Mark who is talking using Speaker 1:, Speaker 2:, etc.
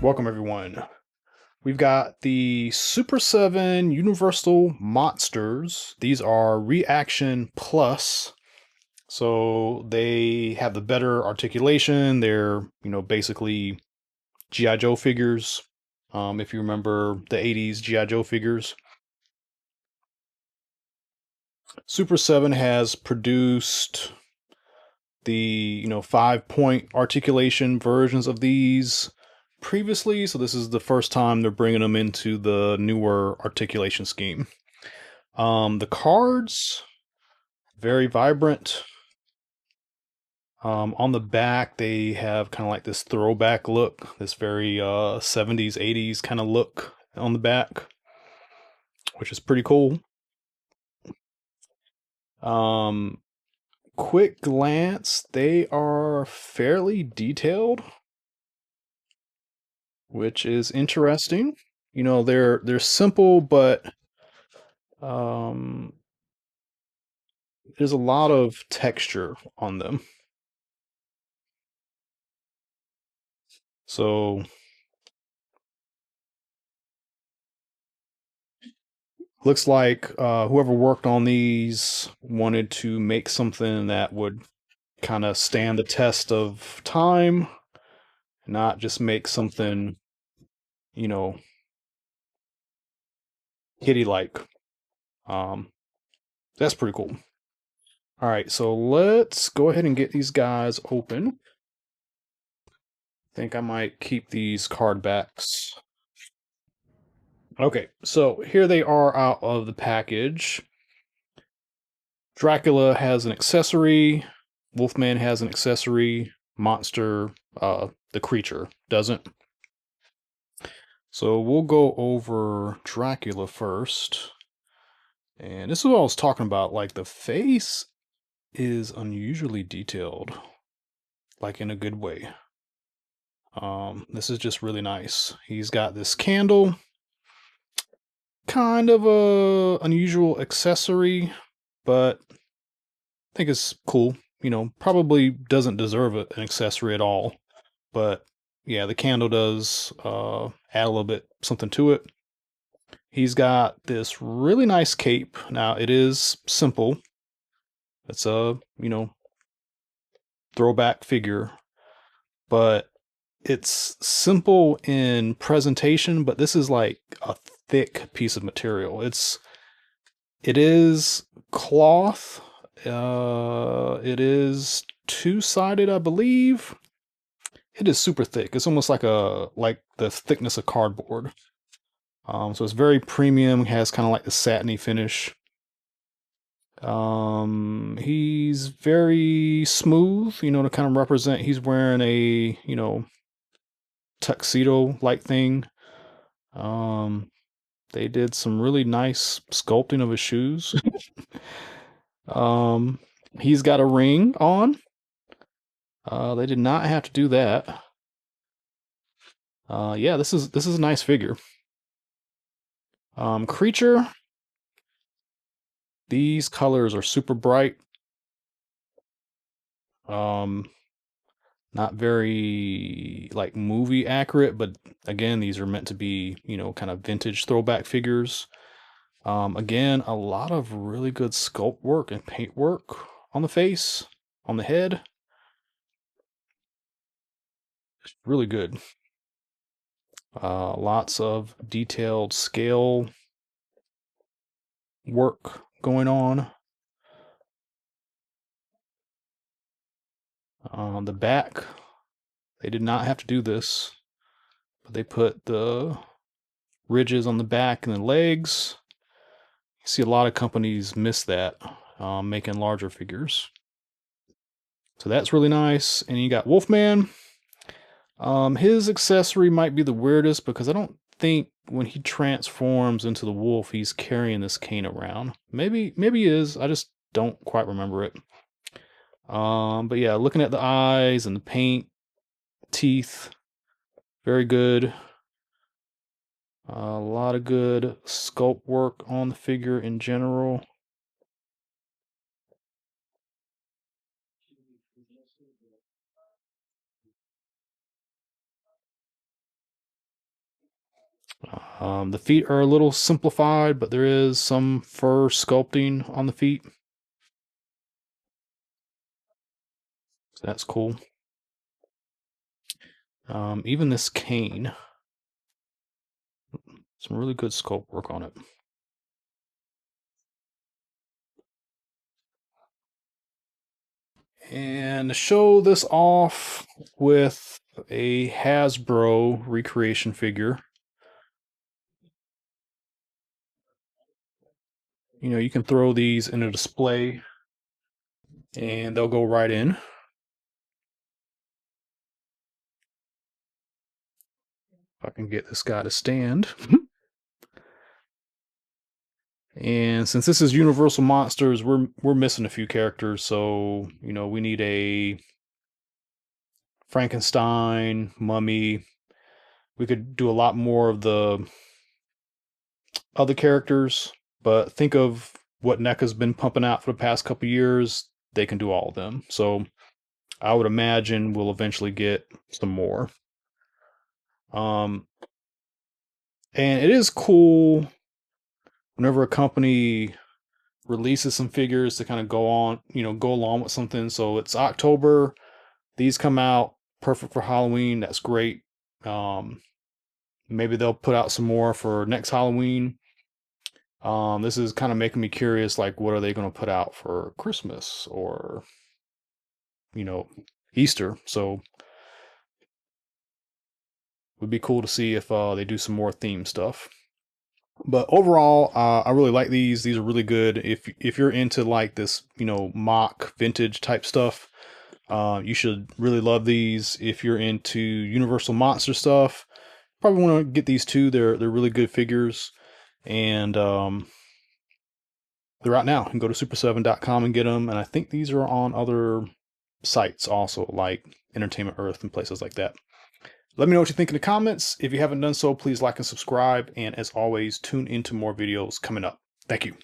Speaker 1: Welcome, everyone. We've got the Super 7 Universal Monsters. These are ReAction Plus. So they have the better articulation. They're, basically G.I. Joe figures. If you remember the 80s G.I. Joe figures. Super 7 has produced the, 5-point articulation versions of these previously, so this is the first time they're bringing them into the newer articulation scheme. The cards, very vibrant. On the back, they have kind of like this throwback look, this very 70s, 80s kind of look on the back, which is pretty cool. Quick glance, they are fairly detailed, which is interesting. They're simple, but um, there's a lot of texture on them. So looks like whoever worked on these wanted to make something that would kind of stand the test of time, not just make something, you know, kitty like. Um, that's pretty cool. All right, so let's go ahead and get these guys open. Think I might keep these card backs. Okay, so here they are out of the package. Dracula has an accessory. Wolfman has an accessory. Monster, the creature, doesn't. So we'll go over Dracula first. And this is what I was talking about. Like, the face is unusually detailed, like in a good way. This is just really nice. He's got this candle, kind of a unusual accessory, but I think it's cool. Probably doesn't deserve an accessory at all, but yeah, the candle does add a little bit something to it. He's got this really nice cape. Now it is simple. It's a throwback figure, but it's simple in presentation. But this is like a thick piece of material. It is cloth. It is two-sided, I believe. It is super thick. It's almost like the thickness of cardboard. So it's very premium. Has kind of like the satiny finish. He's very smooth. To kind of represent. He's wearing a tuxedo-like thing. They did some really nice sculpting of his shoes. um, he's got a ring on. They did not have to do that. Yeah, this is a nice figure. Creature. These colors are super bright. Um, Not very like movie accurate, but again, these are meant to be, kind of vintage throwback figures. Again, a lot of really good sculpt work and paint work on the face, on the head. It's really good. Lots of detailed scale work going on. On the back, they did not have to do this, but they put the ridges on the back and the legs. You see a lot of companies miss that, making larger figures. So that's really nice. And you got Wolfman. His accessory might be the weirdest because I don't think when he transforms into the wolf, he's carrying this cane around. Maybe he is. I just don't quite remember it. But yeah, looking at the eyes and the paint, teeth, very good. A lot of good sculpt work on the figure in general. The feet are a little simplified, but there is some fur sculpting on the feet. So that's cool. Even this cane, some really good sculpt work on it. And to show this off with a Hasbro ReCreation figure, you know, you can throw these in a display and they'll go right in. If I can get this guy to stand. And since this is Universal Monsters, we're missing a few characters, so you know, we need a Frankenstein, Mummy. We could do a lot more of the other characters, but think of what NECA's been pumping out for the past couple years. They can do all of them. So I would imagine we'll eventually get some more. And it is cool whenever a company releases some figures to kind of go on, you know, go along with something. So it's October. These come out perfect for Halloween. That's great. Maybe they'll put out some more for next Halloween. This is kind of making me curious, like, what are they going to put out for Christmas or, you know, Easter? So it would be cool to see if they do some more theme stuff. But overall, I really like these. These are really good. If you're into like this, you know, mock vintage type stuff, you should really love these. If you're into Universal Monster stuff, probably want to get these too. They're really good figures, and they're out now. You can go to super7.com and get them. And I think these are on other sites also, like Entertainment Earth and places like that. Let me know what you think in the comments. If you haven't done so, please like and subscribe. And as always, tune into more videos coming up. Thank you.